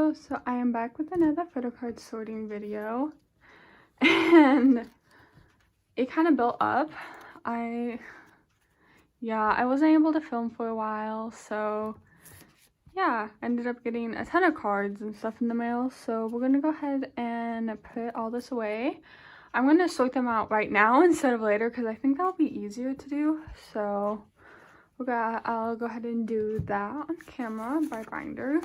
Hello, so I am back with another photocard sorting video, and it kind of built up. I wasn't able to film for a while, so yeah, ended up getting a ton of cards and stuff in the mail, so we're gonna go ahead and put all this away. I'm gonna sort them out right now instead of later because I think that'll be easier to do, so I'll go ahead and do that on camera by binder.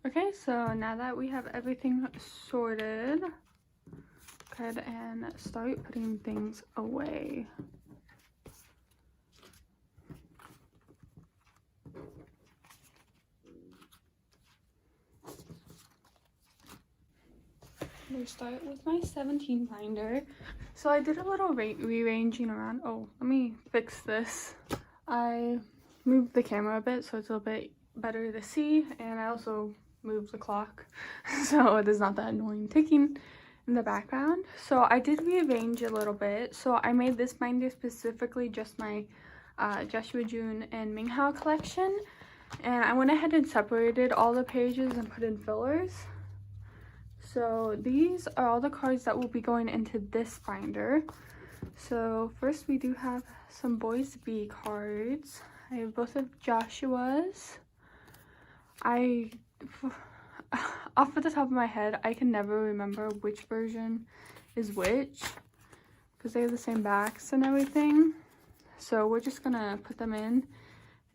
Okay, so now that we have everything sorted, go ahead and start putting things away. We start with my 17 binder. So I did a little rearranging around. Oh, let me fix this. I moved the camera a bit so it's a little bit better to see, and I also moved the clock so it is not that annoying ticking in the background. So I did rearrange a little bit. So I made this binder specifically just my Joshua, June, and Minghao collection, and I went ahead and separated all the pages and put in fillers. So these are all the cards that will be going into this binder. So first we do have some Boys B cards. I have both of Joshua's. Off the top of my head, I can never remember which version is which because they have the same backs and everything. So we're just gonna put them in,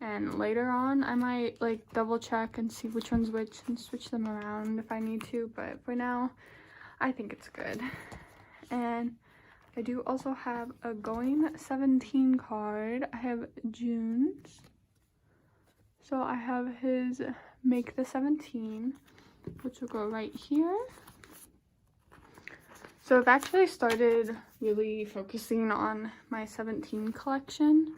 and later on I might like double check and see which one's which and switch them around if I need to, but for now I think it's good. And I do also have a going 17 card. I have June's. So I have his Make the 17, which will go right here. So I've actually started really focusing on my 17 collection.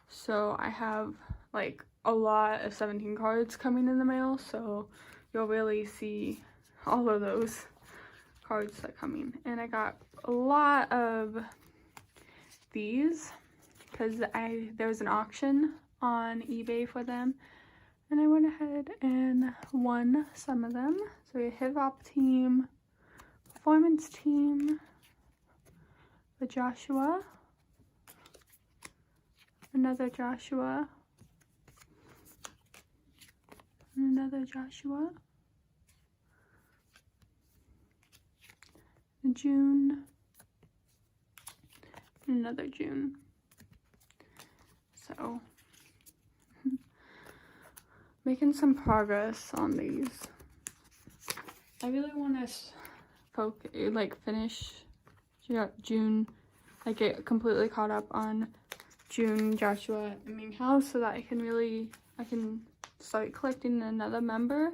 So I have like a lot of 17 cards coming in the mail, so you'll really see all of those cards that are coming. And I got a lot of these because there was an auction on eBay for them, and I went ahead and won some of them. So we have Hip Hop Team, Performance Team, the Joshua, another Joshua, another Joshua, June, another June. So making some progress on these. I really want to finish June, like get completely caught up on June, Joshua, and Minghao so that I can start collecting another member.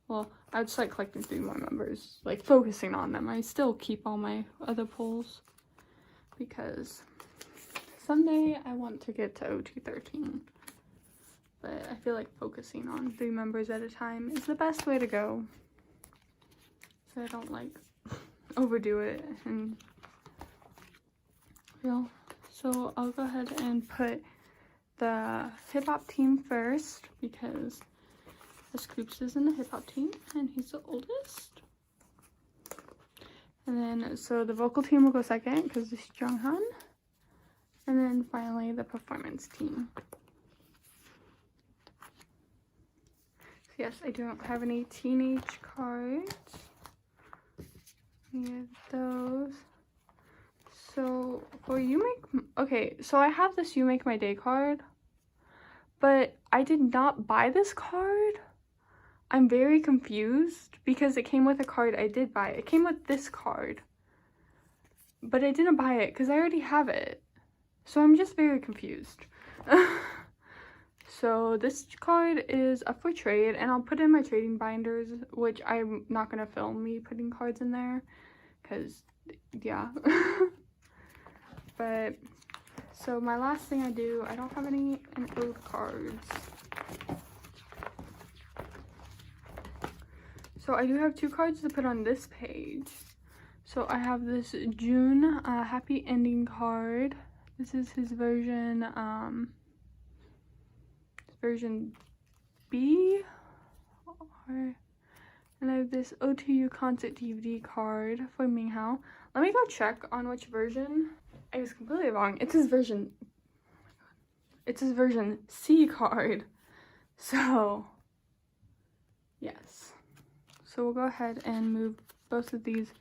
Well, I'd start collecting 3 more members, like focusing on them. I still keep all my other pulls because someday I want to get to OT13. But I feel like focusing on 3 members at a time is the best way to go, so I don't like overdo it. And so I'll go ahead and put the Hip Hop Team first because the Scoops is in the Hip Hop Team and he's the oldest. And then so the Vocal Team will go second because it's Junghan, and then finally the Performance Team. Yes, I don't have any teenage cards. We have those. So for so I have this You Make My Day card, but I did not buy this card. I'm very confused because it came with a card I did buy. It came with this card, but I didn't buy it because I already have it. So I'm just very confused. So this card is up for trade, and I'll put in my trading binders, which I'm not gonna film me putting cards in there because yeah. But so my last thing I do, I don't have any old cards. So I do have 2 cards to put on this page. So I have this June happy ending card. This is his version version B, and I have this OTU concert DVD card for Minghao. Let me go check on which version. I was completely wrong. It's his version. It's his version C card. So yes. So we'll go ahead and move both of these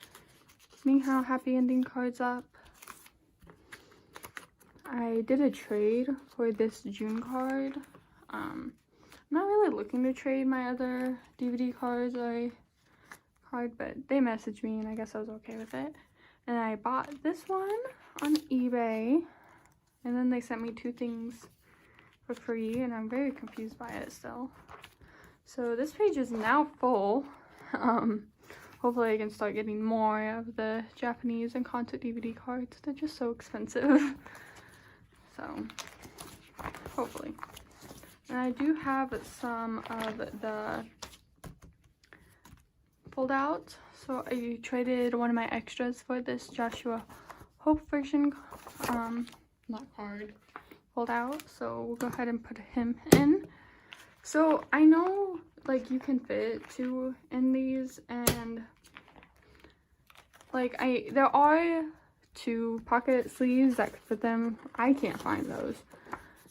Minghao happy ending cards up. I did a trade for this June card. I'm not really looking to trade my other DVD cards or card, but they messaged me and I guess I was okay with it. And I bought this one on eBay, and then they sent me 2 things for free, and I'm very confused by it still. So this page is now full. Hopefully I can start getting more of the Japanese and concert DVD cards. They're just so expensive. So hopefully. And I do have some of the fold out. So I traded one of my extras for this Joshua Hope version, not card, fold out. So we'll go ahead and put him in. So I know like you can fit 2 in these, and like there are 2 pocket sleeves that could fit them. I can't find those.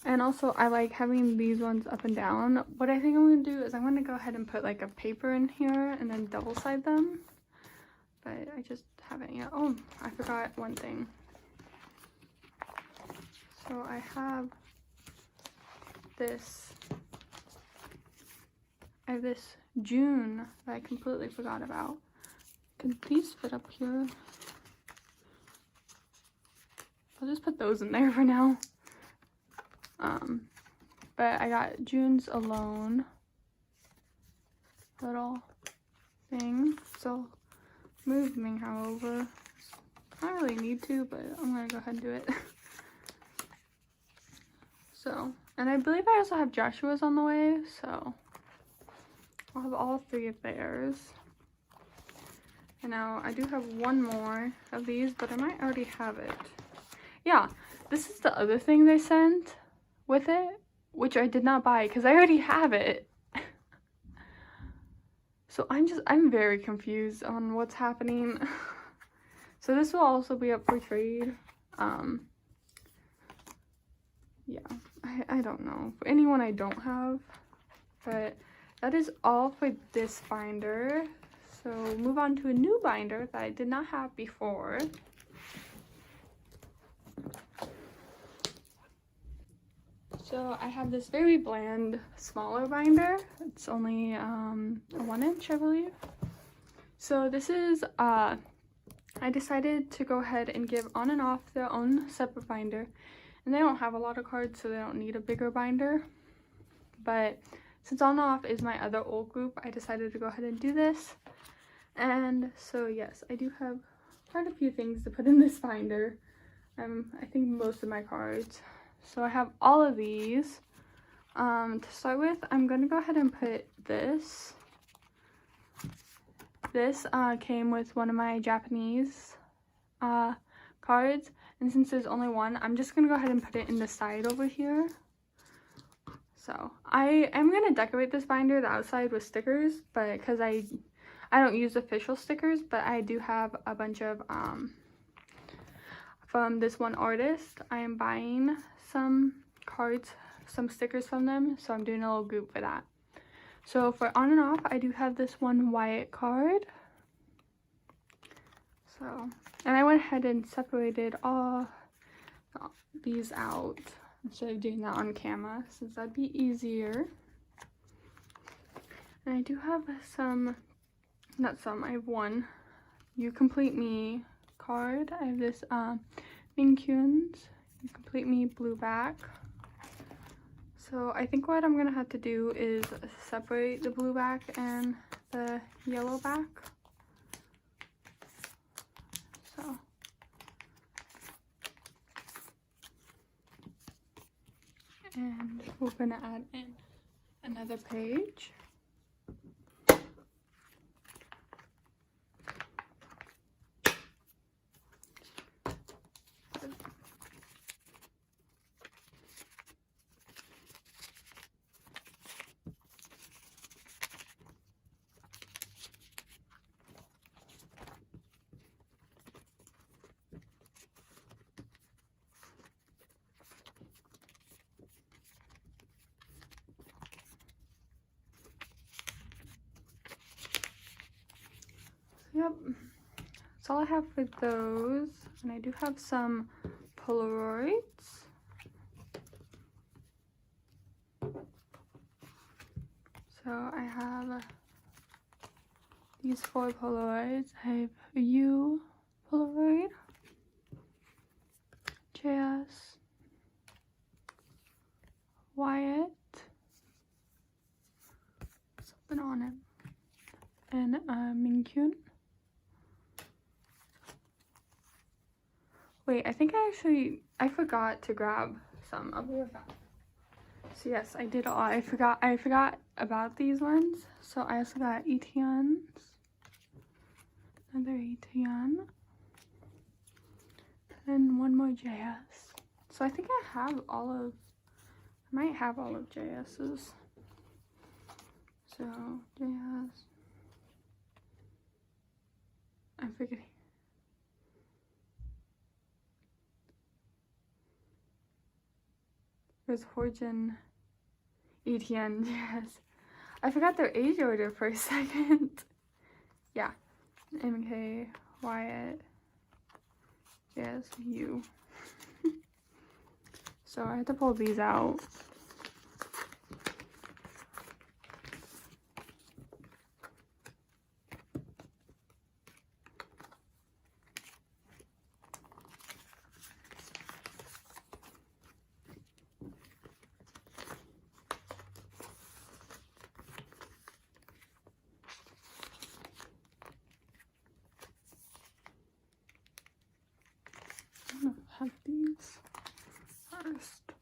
And also I like having these ones up and down. What I think I'm going to do is I'm going to go ahead and put like a paper in here and then double side them. But I just haven't yet. Oh, I forgot one thing. So I have this. I have this June that I completely forgot about. Can these fit up here? I'll just put those in there for now. But I got June's Alone little thing. So move Minghao over. I don't really need to, but I'm gonna go ahead and do it. So, and I believe I also have Joshua's on the way, so I'll have all 3 of theirs. And now I do have one more of these, but I might already have it. Yeah, this is the other thing they sent with it, which I did not buy because I already have it. So I'm very confused on what's happening. So this will also be up for trade. Yeah, I don't know. For anyone I don't have, but that is all for this binder. So move on to a new binder that I did not have before. So I have this very bland, smaller binder. It's only a 1-inch, I believe. So this is, I decided to go ahead and give On and Off their own separate binder. And they don't have a lot of cards, so they don't need a bigger binder. But since On and Off is my other old group, I decided to go ahead and do this. And so yes, I do have quite a few things to put in this binder. I think most of my cards. So I have all of these. To start with, I'm going to go ahead and put this. This came with one of my Japanese cards. And since there's only one, I'm just going to go ahead and put it in the side over here. So I am going to decorate this binder, the outside, with stickers. But because I don't use official stickers, but I do have a bunch of from this one artist. I am buying some cards, some stickers from them, so I'm doing a little group for that. So for On and Off, I do have this one Wyatt card. So, and I went ahead and separated all these out instead of doing that on camera, since that'd be easier. And I do have some, not some, I have one You Complete Me card. I have this Minkyun's You Complete Me blue back. So I think what I'm gonna have to do is separate the blue back and the yellow back. So and we're gonna add in another page. Yep, that's all I have for those. And I do have some Polaroids. So I have these 4 Polaroids. I have a U Polaroid, JS, Wyatt, something on it, and Minkyun. Wait, I think I forgot to grab some. I'll be right back. So yes, I did all. I forgot about these ones. So I also got Etienne's, another Etienne, and one more JS. So I think I might have all of JS's. So JS, I'm forgetting. There's Hyunjin, Etienne, yes. I forgot their age order for a second. Yeah. MK, Wyatt, yes, U. So I had to pull these out. Have these first.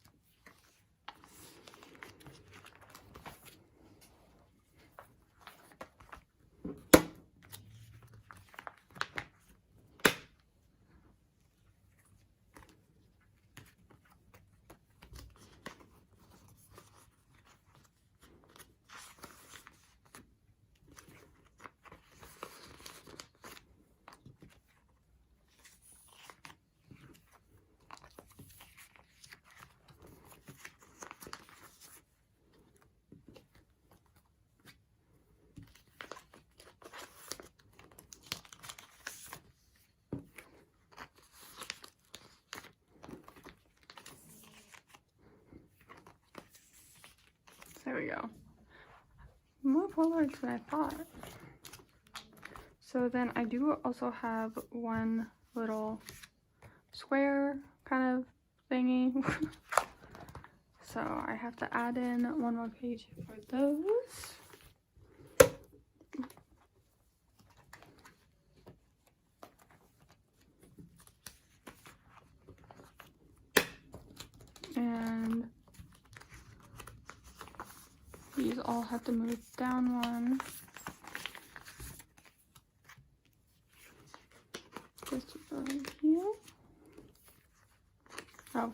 There we go. More Polaroids than I thought. So then I do also have one little square kind of thingy. So I have to add in one more page for those. And these all have to move down one. This right here. Oh,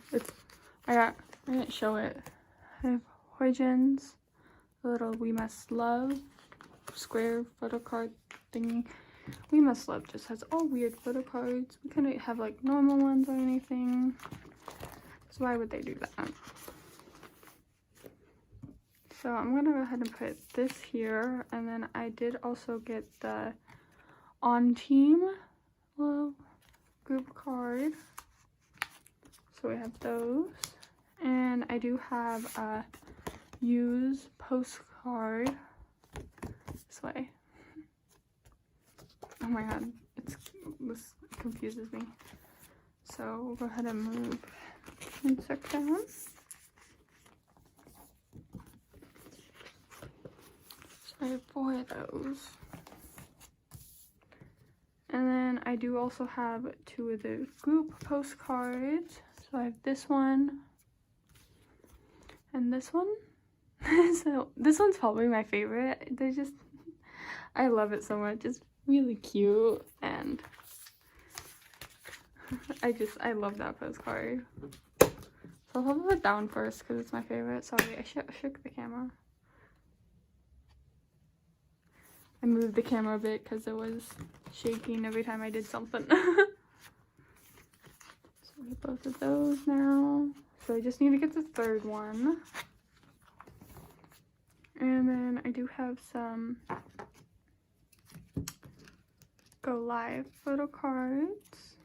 I didn't show it. I have Hyunjin's little We Must Love square photo card thingy. We Must Love just has all weird photo cards. We couldn't have like normal ones or anything. So why would they do that? So I'm gonna go ahead and put this here, and then I did also get the On Team little group card. So we have those, and I do have a Use postcard this way. Oh my god, this confuses me. So we'll go ahead and move insert down. I have 4 of those. And then I do also have 2 of the group postcards. So I have this one and this one. So this one's probably my favorite. They're just, I love it so much. It's really cute, and I love that postcard. So I'll hold it down first because it's my favorite. Sorry, I shook the camera. I moved the camera a bit because it was shaking every time I did something. So we have both of those now. So I just need to get the 3rd one. And then I do have some Go Live photo cards.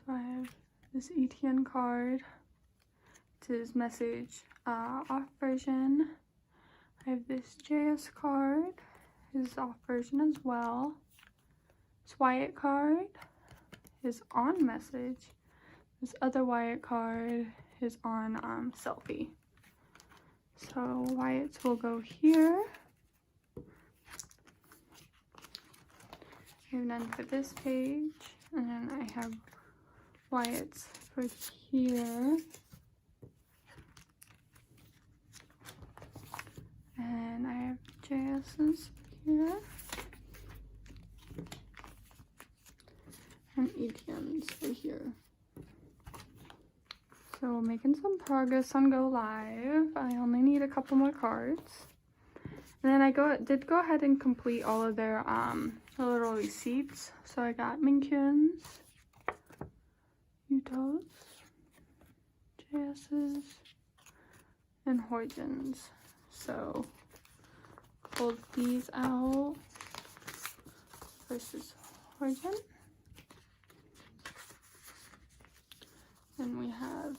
So I have this ETN card. It's his message off version. I have this JS card, his off version as well. This Wyatt card, his on message. This other Wyatt card is on selfie. So Wyatt's will go here. I have none for this page. And then I have Wyatt's for here. And I have JS's here. And ETN's for here. So making some progress on Go Live. I only need a couple more cards. And then I did go ahead and complete all of their little receipts. So I got Minkyun's, Yuto's, JS's, and Hyunjin's. So pulled these out. First is Hyunjin. Then we have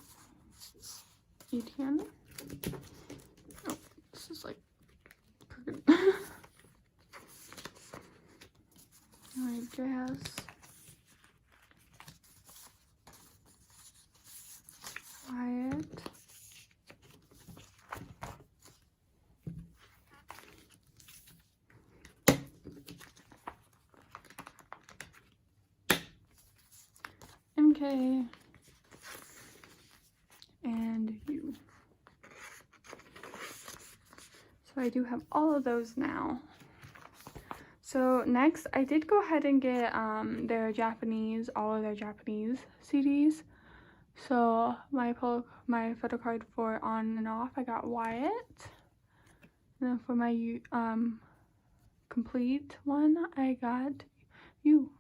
ETN. Oh, this is like crooked. And we have JS. Wyatt. MK. And you. So I do have all of those now. So next, I did go ahead and get their Japanese, all of their Japanese CDs. So my photo card for on and off, I got Wyatt. And then for my complete one, I got you.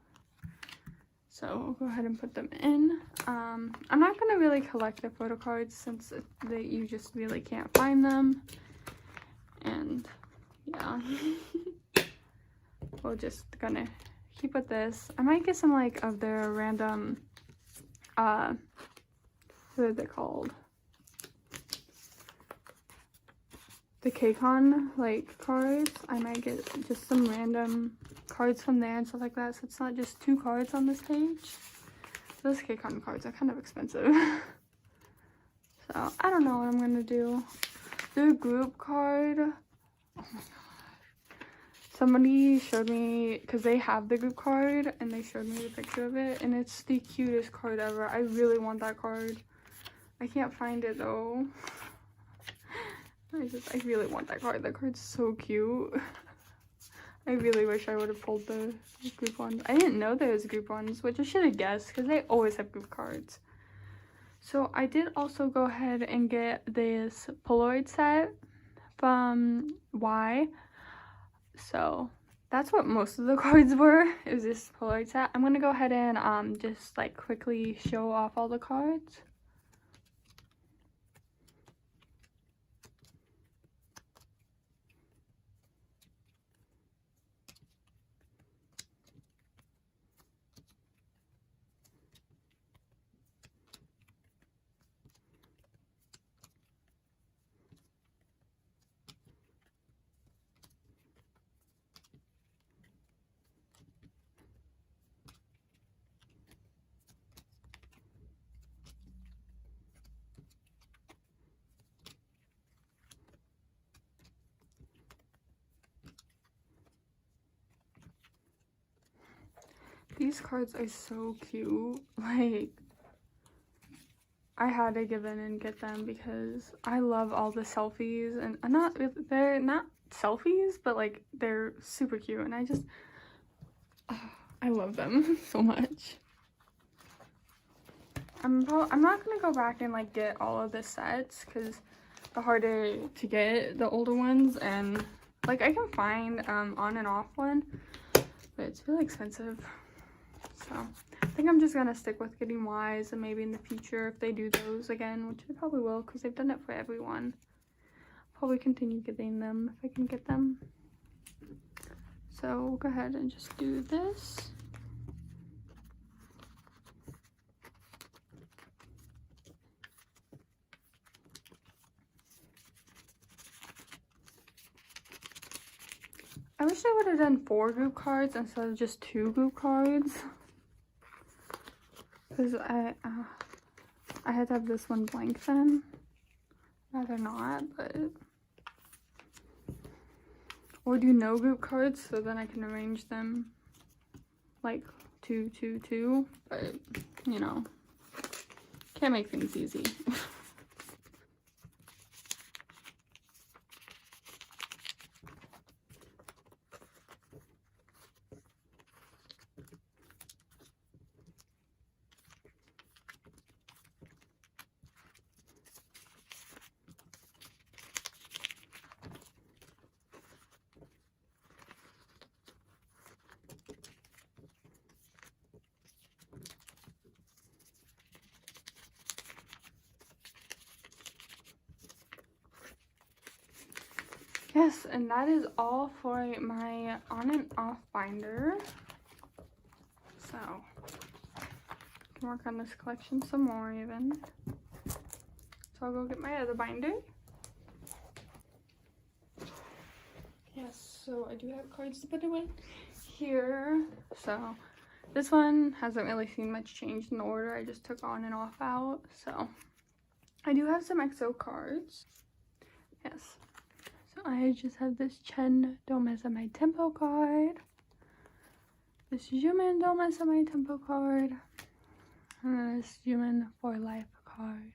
So I'll go ahead and put them in. I'm not gonna really collect the photo cards since you just really can't find them. And yeah. We're just gonna keep with this. I might get some like of their random what are they called? The KCON like cards. I might get just some random cards from there and stuff like that, so it's not just 2 cards on this page. Those KCON cards are kind of expensive. So I don't know what I'm gonna do. Their group card, oh my god. Somebody showed me, because they have the group card, and they showed me the picture of it, and it's the cutest card ever. I really want that card. I can't find it though. I really want that card. That card's so cute. I really wish I would have pulled the group ones. I didn't know there was group ones, which I should have guessed, because they always have group cards. So I did also go ahead and get this Polaroid set from Y. So that's what most of the cards were. It was this Polaroid set. I'm gonna go ahead and just like quickly show off all the cards. these cards are so cute. Like, I had to give in and get them because I love all the selfies, and they're not selfies, but like they're super cute, and I love them so much. I'm not gonna go back and like get all of the sets because they're harder to get, the older ones, and like I can find on and off one, but it's really expensive. So I think I'm just gonna stick with getting Ys, and maybe in the future if they do those again, which they probably will because they've done it for everyone, probably continue getting them if I can get them. So we'll go ahead and just do this. I wish I would have done 4 group cards instead of just 2 group cards. Because I had to have this one blank then. Rather not, but... Or do no group cards so then I can arrange them like 2, 2, 2. But, you know, can't make things easy. Yes, and that is all for my on and off binder. So, I can work on this collection some more even. So I'll go get my other binder. Yes, so I do have cards to put away here. So this one hasn't really seen much change in the order. I just took on and off out. So I do have some EXO cards. Yes. So I just have this Chen Don't Mess Up My Tempo card, this Jumin Don't Mess Up My Tempo card, and then this Jumin For Life card.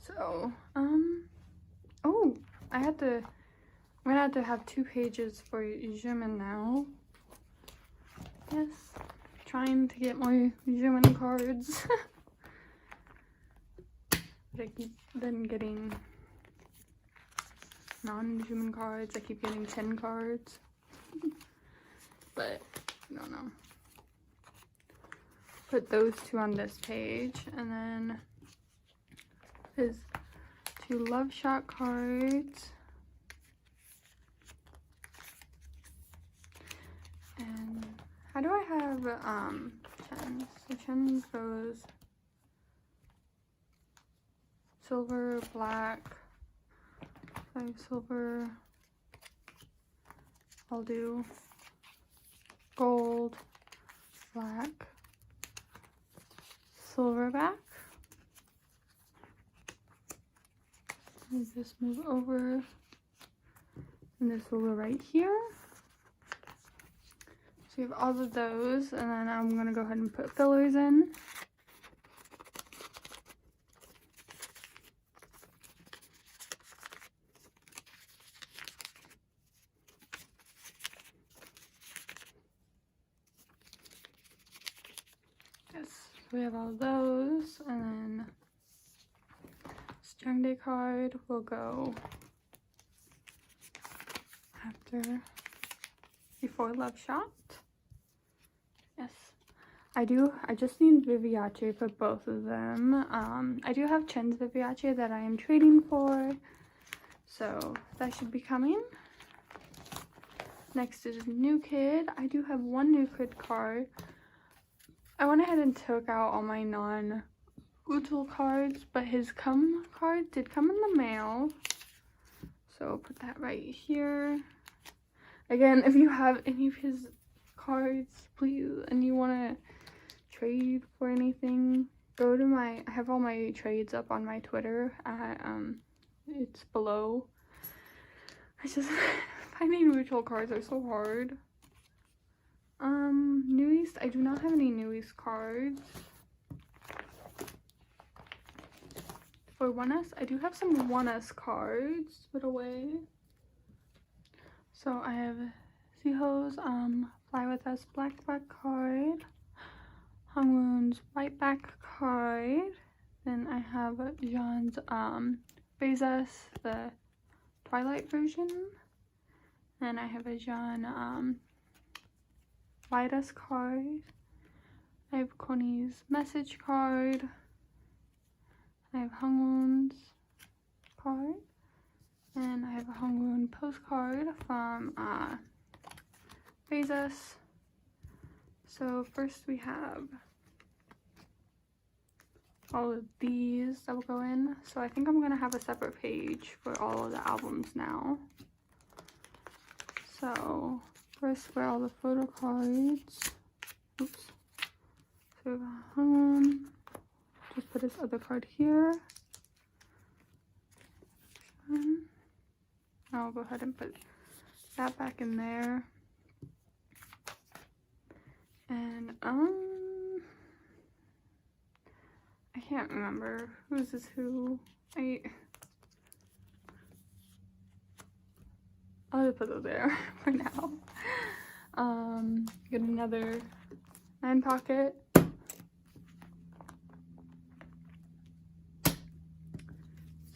So, oh, I'm gonna have to have 2 pages for Jumin now. Yes, trying to get more Jumin cards. But I keep then getting non-Jumin cards. I keep getting 10 cards. But I don't know. Put those 2 on this page, and then is 2 Love Shot cards. And how do I have Chen's? So Chen's goes silver, black, 5 silver. I'll do gold, black, silver back. And just move over, and this will go right here. So you have all of those, and then I'm gonna go ahead and put fillers in. Yes, we have all those, and then Strong Day card will go after Before Love Shot. Yes, I just need Viviace for both of them. I do have Chen's Viviace that I am trading for, so that should be coming. Next is New Kid. I do have 1 New Kid card. I went ahead and took out all my non-Utul cards, but his Come card did come in the mail. So I'll put that right here. Again, if you have any of his cards, please, and you want to trade for anything, go to I have all my trades up on my Twitter at, it's below. I just Finding neutral cards are so hard. Newies, I do not have any Newies cards. For 1S, I do have some 1S cards put away. So I have Ziho's Fly With Us black back card, Hongwoon's white back card, then I have Jean's Praise Us, the Twilight version, and I have a Jean Light Us card. I have Koni's message card. I have Hongwoon's card. And I have a Hongwoon postcard from Praise Us. So first we have all of these that will go in. So I think I'm going to have a separate page for all of the albums now. So first for all the photo cards. Oops. So Hongwoon. Just put this other card here. I'll go ahead and put that back in there. And I can't remember whose is who. I'll just put those there for now. Get another 9 pocket.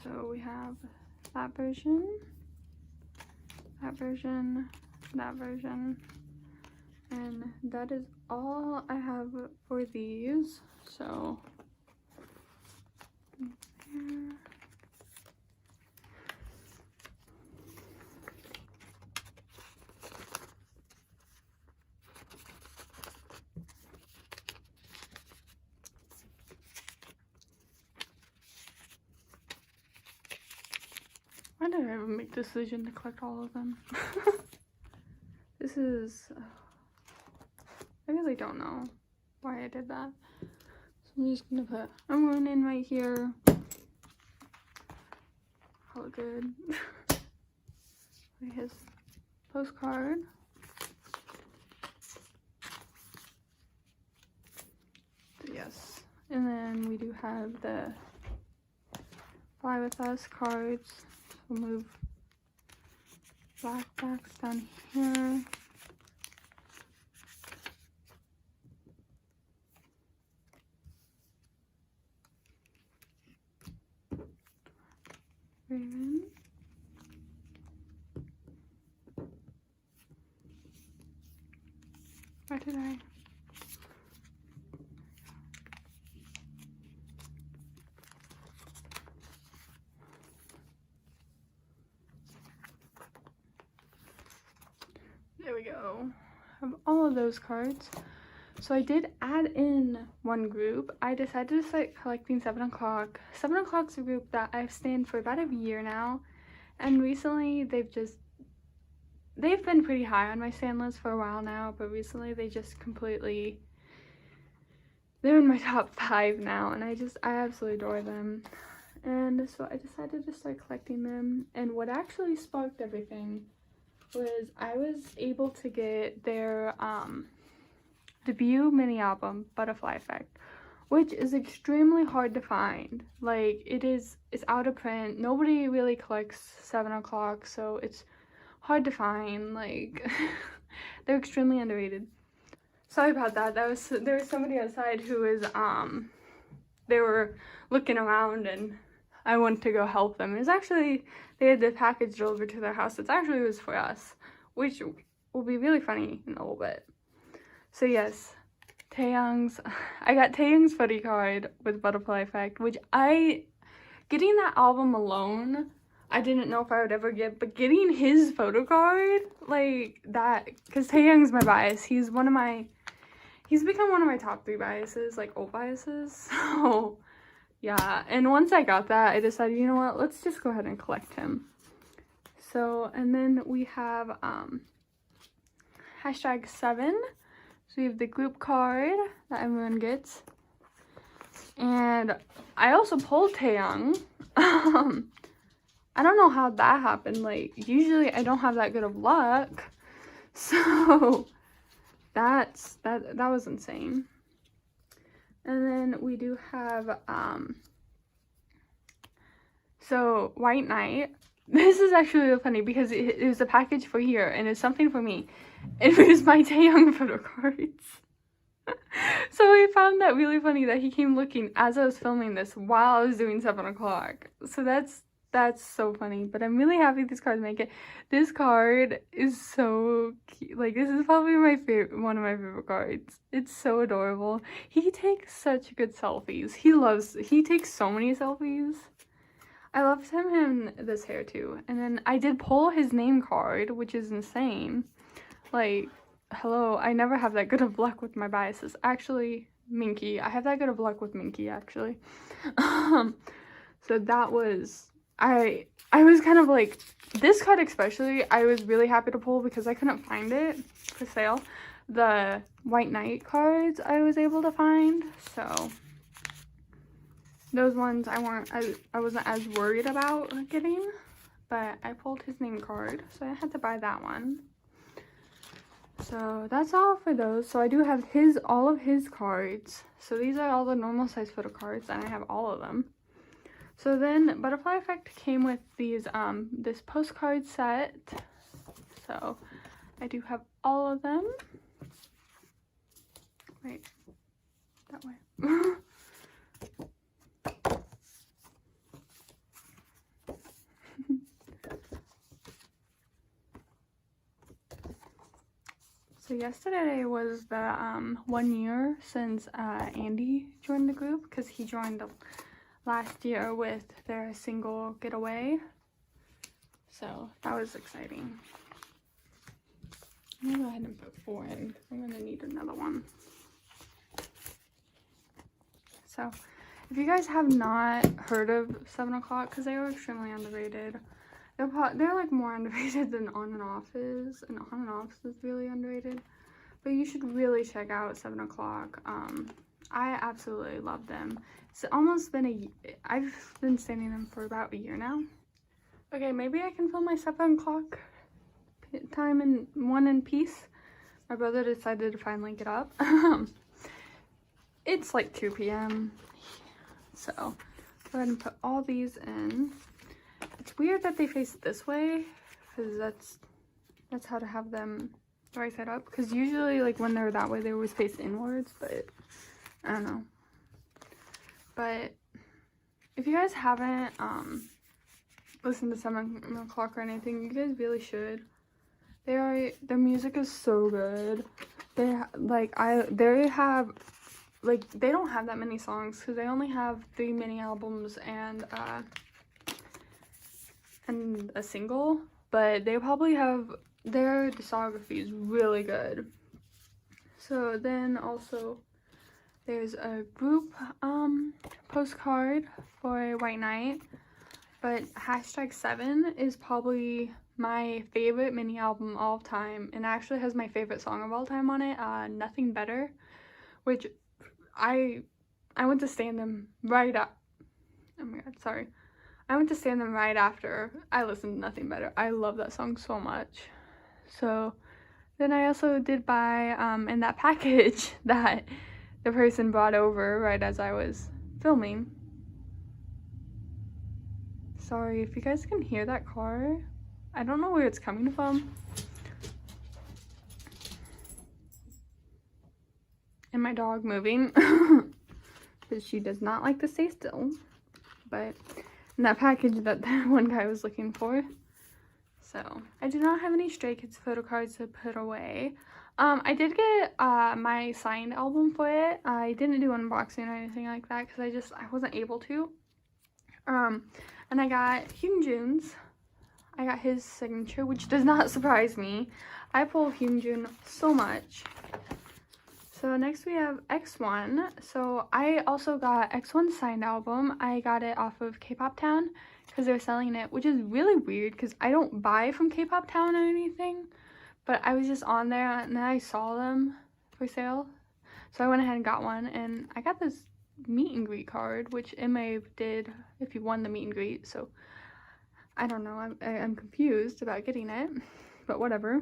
So we have that version, that version, that version, and that is all I have for these. So here. Why did I ever make the decision to collect all of them? This is... I really don't know why I did that. So I'm just gonna put Hongwoon in right here. All good. His postcard. Yes. And then we do have the Fly With Us cards. We'll move black backs down here. Raven. Why did I? There we go. I have all of those cards. So I did add in one group. I decided to start collecting 7 o'clock. 7 o'clock's a group that I've stayed for about a year now. And recently they've been pretty high on my stand list for a while now, but recently they just completely, they're in my top 5 now, and I absolutely adore them. And so I decided to start collecting them, and what actually sparked everything was I was able to get their debut mini album, Butterfly Effect, which is extremely hard to find. Like, it's out of print. Nobody really collects 7 o'clock, so it's hard to find. Like, they're extremely underrated. Sorry about that. There was somebody outside who was they were looking around, and I went to go help them. It was actually, they had the package delivered to their house. It actually was for us, which will be really funny in a little bit. So yes, Taehyung's, I got Taehyung's footy card with Butterfly Effect, which getting that album alone, I didn't know if I would ever get, but getting his photo card, like that, because Taehyung's my bias. He's become one of my top 3 biases, like old biases, so yeah. And once I got that, I decided, you know what, let's just go ahead and collect him. So, and then we have #7. So we have the group card that everyone gets. And I also pulled Taehyung. I don't know how that happened. Like, usually I don't have that good of luck. So that was insane. And then we do have so White Knight. This is actually really funny because it was a package for here and it's something for me. It was my Taehyung photo cards. So I found that really funny that he came looking as I was filming this while I was doing 7 o'clock. So that's so funny. But I'm really happy these cards make it. This card is so cute. Like, this is probably my favorite, one of my favorite cards. It's so adorable. He takes such good selfies. He takes so many selfies. I loved him in this hair too. And then I did pull his name card, which is insane. Like, hello, I never have that good of luck with my biases. Actually, Minky. I have that good of luck with Minky, actually. So that was, I was kind of like, this card especially, I was really happy to pull because I couldn't find it for sale. The White Knight cards I was able to find, so those ones I wasn't as worried about getting, but I pulled his name card, so I had to buy that one. So that's all for those. So I do have all of his cards. So these are all the normal size photo cards, and I have all of them. So then Butterfly Effect came with these this postcard set. So I do have all of them. Wait, that way. So yesterday was the 1 year since Andy joined the group, because he joined last year with their single getaway. So that was exciting. I'm gonna go ahead and put 4 in because I'm gonna need another one. So if you guys have not heard of 7 o'clock, because they are extremely underrated. They're like more underrated than On and Off is, and On and Off is really underrated. But you should really check out 7 o'clock. I absolutely love them. It's almost been I've been standing them for about a year now. Okay, maybe I can film my 7 o'clock time in one in peace. My brother decided to finally get up. It's like 2 p.m. So go ahead and put all these in. It's weird that they face this way, because that's how to have them right side up. Because usually, like, when they're that way, they always face inwards, but I don't know. But if you guys haven't listened to 7 o'clock or anything, you guys really should. Their music is so good. They have like, they don't have that many songs because they only have 3 mini albums and a single, but they probably have, their discography is really good. So then also there's a group postcard for White Knight, but #7 is probably my favorite mini album of all time, and actually has my favorite song of all time on it, Nothing Better, which I went to stand them right up. Oh my god, sorry. I went to stand them right after I listened to Nothing Better. I love that song so much. So then I also did buy in that package that the person brought over right as I was filming. Sorry if you guys can hear that car. I don't know where it's coming from. And my dog moving. Because she does not like to stay still. But in that package that one guy was looking for. So I do not have any Stray Kids photo cards to put away. I did get my signed album for it. I didn't do unboxing or anything like that because I wasn't able to. And I got Hyunjin's. I got his signature, which does not surprise me. I pull Hyunjin so much. So next we have X1. So I also got X1's signed album. I got it off of K-Pop Town because they're selling it, which is really weird because I don't buy from K-Pop Town or anything. But I was just on there and then I saw them for sale. So I went ahead and got one, and I got this meet and greet card, which Emma did if you won the meet and greet. So I don't know, I'm confused about getting it, but whatever.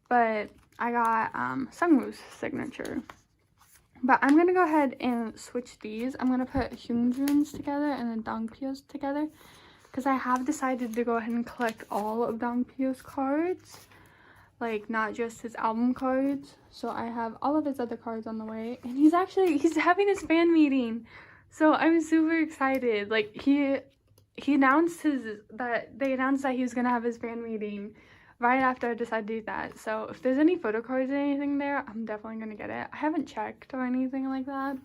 But I got Sungwoo's signature. But I'm gonna go ahead and switch these. I'm gonna put Hyunjin's together and then Dongpyo's together, because I have decided to go ahead and collect all of Dongpyo's cards, like not just his album cards. So I have all of his other cards on the way, and he's having his fan meeting, so I'm super excited. Like he announced they announced that he was gonna have his fan meeting right after I decided to do that. So if there's any photo cards or anything there, I'm definitely gonna get it. I haven't checked or anything like that,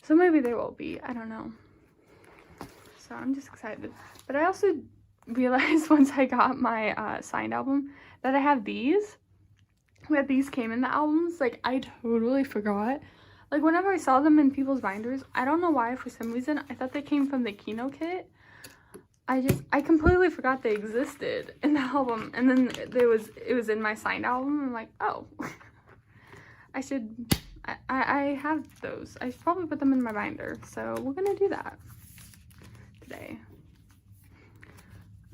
so maybe there will be, I don't know. So I'm just excited. But I also realized once I got my signed album that I have these, that these came in the albums. Like, I totally forgot. Like, whenever I saw them in people's binders, I don't know why, for some reason I thought they came from the Kino kit. I completely forgot they existed in the album, and then it was in my signed album. I'm like, oh, I have those. I should probably put them in my binder, so we're gonna do that today.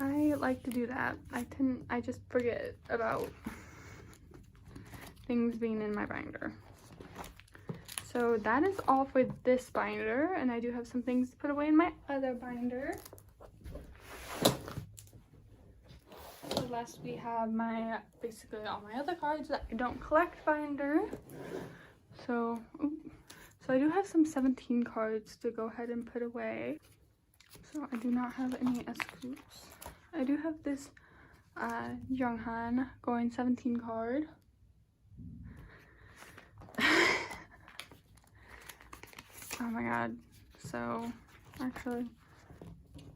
I like to do that. I just forget about things being in my binder. So that is all for this binder, and I do have some things to put away in my other binder. So last we have basically all my other cards that I don't collect binder. So I do have some 17 cards to go ahead and put away. So I do not have any S-Scoops. I do have this Jonghan going 17 card. Oh my god. So actually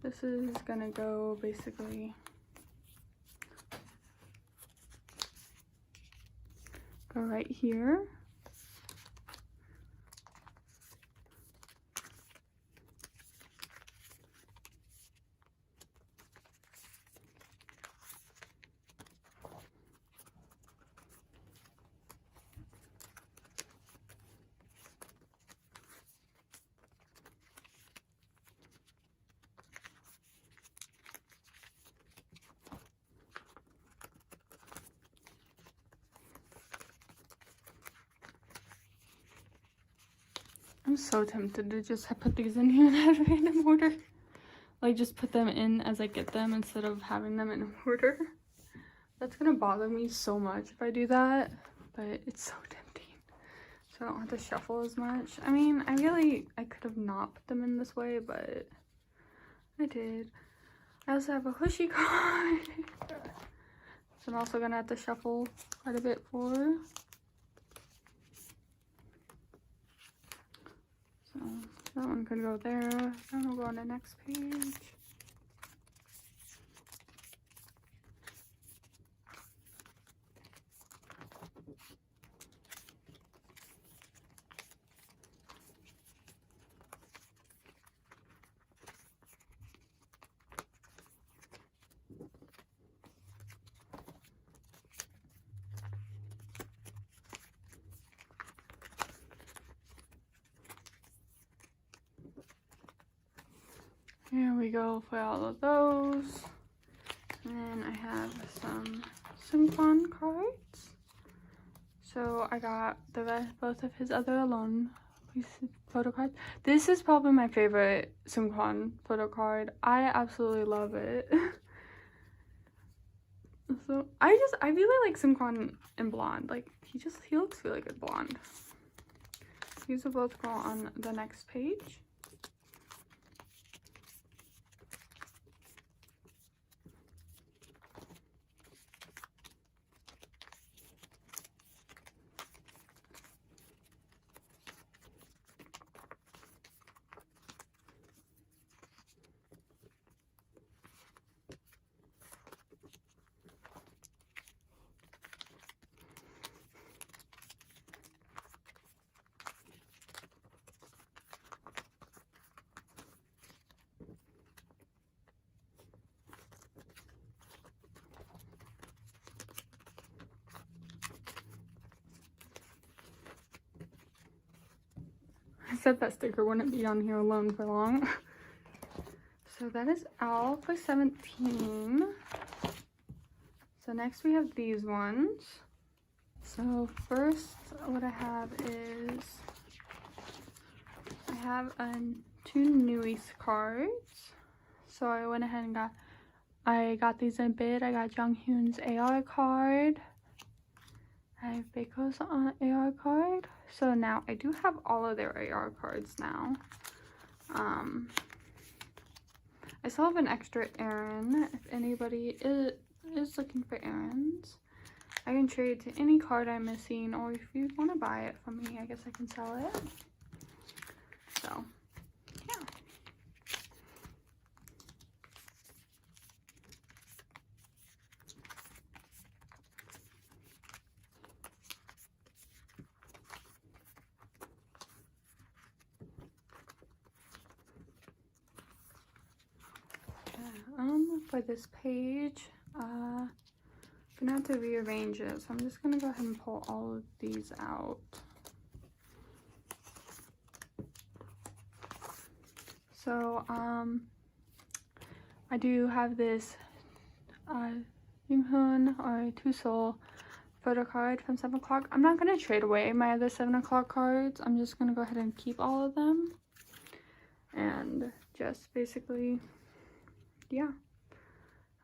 this is gonna go basically go right here. I'm so tempted to just put these in here in that random order. Like, just put them in as I get them instead of having them in order. That's gonna bother me so much if I do that, but it's so tempting. So I don't have to shuffle as much. I mean, I could have not put them in this way, but I did. I also have a Hushy card. So I'm also gonna have to shuffle quite a bit for. So that one could go there. Then we'll go on the next page. Here we go for all of those. And then I have some Seungkwan cards. So I got both of his other alone photo cards. This is probably my favorite Seungkwan photo card. I absolutely love it. So I really like Seungkwan in blonde. Like, he looks really good blonde. These will both go on the next page. I said that sticker wouldn't be on here alone for long. So that is all for 17. So next we have these ones. So first what I have is I have two Newies cards. So I went ahead and got these in a bid. I got Junghoon's AR card. I have Baeko's AR card. So now I do have all of their AR cards now. I still have an extra Aaron. If anybody is looking for Aarons, I can trade to any card I'm missing, or if you want to buy it from me, I guess I can sell it. So, yeah. For this page, I'm gonna have to rearrange it, so I'm just gonna go ahead and pull all of these out. So I do have this Yoonghun or Two Soul photo card from 7 o'clock. I'm not gonna trade away my other 7 o'clock cards. I'm just gonna go ahead and keep all of them, and just basically, yeah.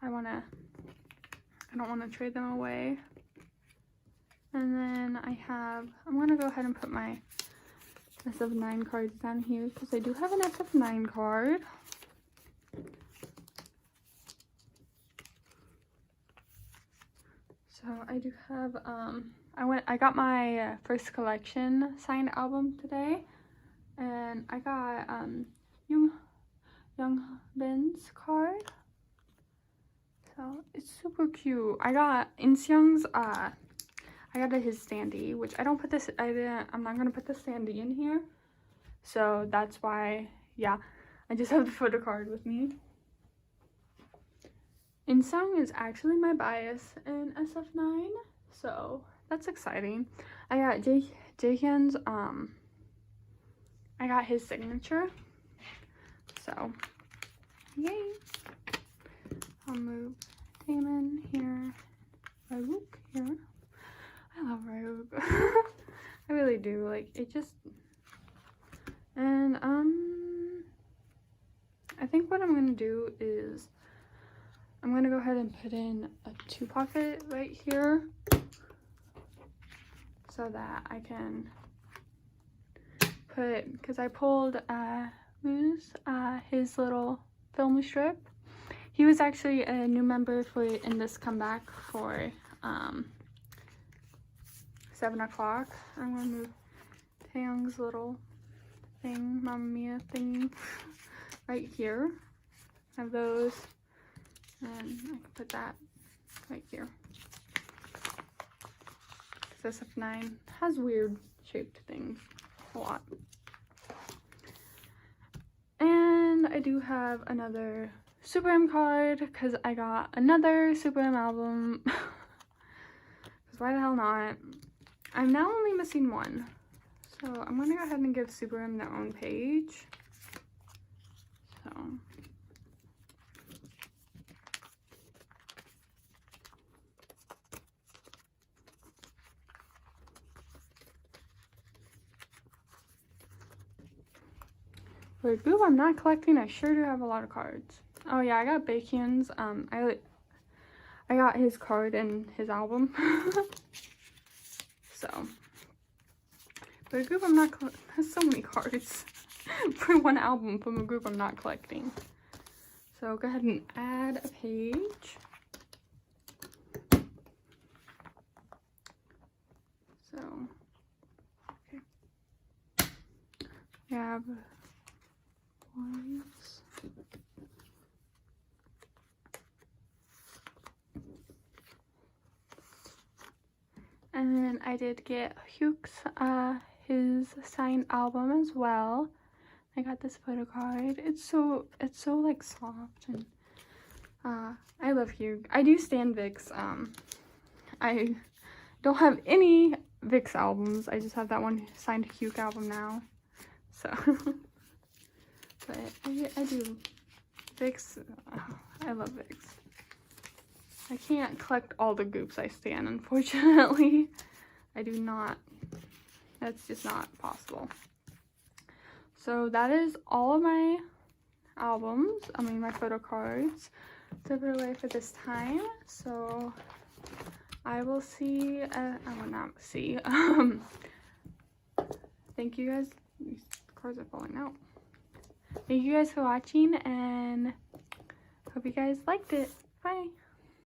I don't want to trade them away. And then I'm going to go ahead and put my SF9 cards down here, because I do have an SF9 card. So I do have, I got my first collection signed album today, and I got Youngbin's card. So it's super cute. I got Inseung's I got his standee, which I'm not gonna put the standee in here. So that's why, yeah, I just have the photo card with me. Inseung is actually my bias in SF9, so that's exciting. I got Jaehyun's I got his signature. So yay. I'll move Damon here, Ryuk here. I love Ryuk. I really do. Like, it just, and I think what I'm gonna do is I'm gonna go ahead and put in a 2 pocket right here, so that I can put, because I pulled his little film strip. He was actually a new member in this comeback for 7 o'clock. I'm gonna move Taeyong's little thing, Mamma Mia thingy, right here. I have those, and I can put that right here. This SF9 has weird shaped things a lot. And I do have another Super M card, because I got another Super M album. Because why the hell not? I'm now only missing one. So I'm going to go ahead and give Super M their own page. So. For a group I'm not collecting, I sure do have a lot of cards. Oh yeah, I got Baekhyun's. I got his card and his album. So, for a group I'm not has so many cards for one album from a group I'm not collecting. So go ahead and add a page. So, okay. We have ones. And then I did get Hyuk's his signed album as well. I got this photo card. It's so like soft, and I love Hyuk. I do stan Vic's. I don't have any Vic's albums. I just have that one signed Hyuk album now. So but I do Vicks, I love Vicks. I can't collect all the Goops I stan, unfortunately. I do not. That's just not possible. So that is all of my albums. I mean, my photo cards. To put away for this time. So I will see. I will not see. Thank you guys. These cards are falling out. Thank you guys for watching, and hope you guys liked it. Bye.